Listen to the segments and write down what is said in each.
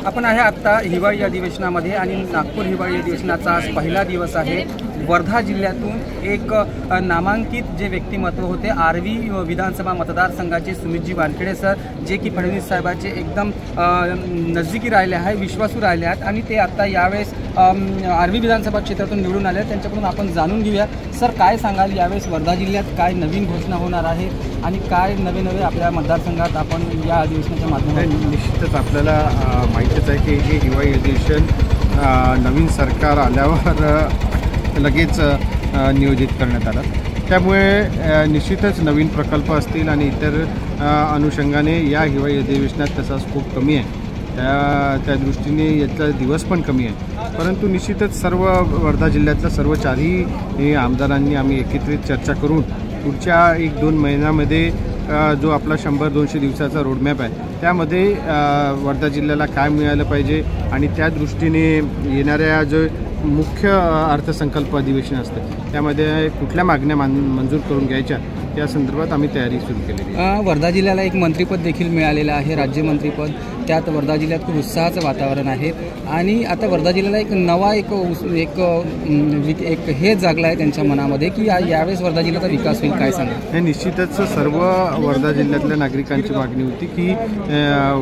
आपण आहे आत्ता हिवाळी अधिवेशनामध्ये आणि नागपूर हिवाळी अधिवेशनाचा आज पहिला दिवस आहे। वर्धा जिल्ह्यातून एक नामांकित जे व्यक्तिमत्व होते आर्वी विधानसभा मतदारसंघाचे सुमितजी वानखेडे सर, जे की फडणवीस साहेबांचे एकदम नजदीकी राहिले आहे, विश्वासू राहिले आहेत आणि ते आता यावेळेस आर्वी विधानसभा क्षेत्रातून निवडून आले। त्यांच्याकडून आपण जाणून घेऊया। सर, काय सांगाल यावेळेस वर्धा जिल्ह्यात काय नवीन घोषणा होणार आहे आणि काय नवे आपल्या मतदारसंघात आपण या अधिवेशनाच्या माध्यमातून? निश्चितच आपल्याला माहितीच आहे की हे हिवाळी अधिवेशन नवीन सरकार आल्यावर लगेच नियोजित करण्यात आलं, त्यामुळे निश्चितच नवीन प्रकल्प असतील आणि इतर अनुषंगाने या हिवाळी अधिवेशनात तसा स्कोप कमी आहे, त्या दृष्टीने याचा दिवस पण कमी आहे। परंतु निश्चितच सर्व वर्धा जिल्ह्यातल्या सर्व चारही आमदारांनी आम्ही एकत्रित चर्चा करून पुढच्या 1-2 महिन्यामध्ये जो आपला 100-200 दिवसाचा रोडमॅप आहे त्यामध्ये वर्धा जिल्ह्याला काय मिळालं पाहिजे आणि त्या दृष्टीने येणाऱ्या जो मुख्य अर्थसंकल्प अधिवेशन असतं त्यामध्ये कुठल्या मागण्या मंजूर करून घ्यायच्या या संदर्भात आम्ही तयारी सुरू केलेली आहे। वर्धा जिल्ह्याला एक मंत्रिपद देखील मिळालेलं आहे, राज्यमंत्रीपद। त्यात वर्धा जिल्ह्यात खूप उत्साहाचं वातावरण आहे आणि आता वर्धा जिल्ह्याला एक नवा एक हे जागला आहे त्यांच्या मनामध्ये की यावेळेस वर्धा जिल्ह्याचा विकास होईल। काय सांगा? हे निश्चितच सर्व वर्धा जिल्ह्यातल्या नागरिकांची मागणी होती की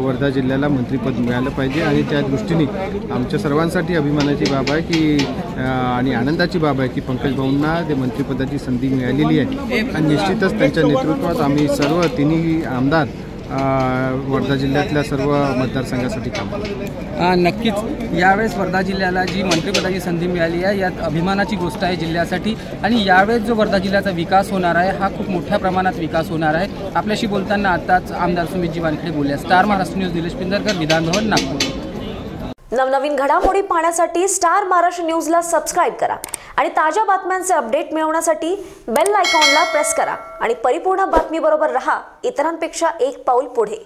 वर्धा जिल्ह्याला मंत्रिपद मिळालं पाहिजे आणि त्या दृष्टीने आमच्या सर्वांसाठी अभिमानाची बाब आहे की आणि आनंदाची बाब आहे की पंकज भाऊंना ते मंत्रिपदाची संधी मिळालेली आहे आणि निश्चितच त्यांच्या नेतृत्वात आम्ही सर्व तिन्ही आमदार वर्धा जिल्ह्यातल्या सर्व मतदारसंघासाठी काम करतो। नक्कीच यावेळेस वर्धा जिल्ह्याला जी मंत्रिपदाची संधी मिळाली आहे यात अभिमानाची गोष्ट आहे जिल्ह्यासाठी आणि यावेळेस जो वर्धा जिल्ह्याचा विकास होणार आहे हा खूप मोठ्या प्रमाणात विकास होणार आहे। आपल्याशी बोलताना आताच आमदार सुमितजी वानखेडे बोलले। स्टार महाराष्ट्र न्यूज, निलेश पिंजरकर, विधानभवन, नागपूर। नवनवीन घडामोडी पाहण्यासाठी स्टार महाराष्ट्र न्यूजला सबस्क्राइब करा आणि ताज्या बातम्यांचे अपडेट मिळवण्यासाठी बेल आयकॉनला प्रेस करा आणि परिपूर्ण बातमीबरोबर रहा, इतरांपेक्षा एक पाऊल पुढे।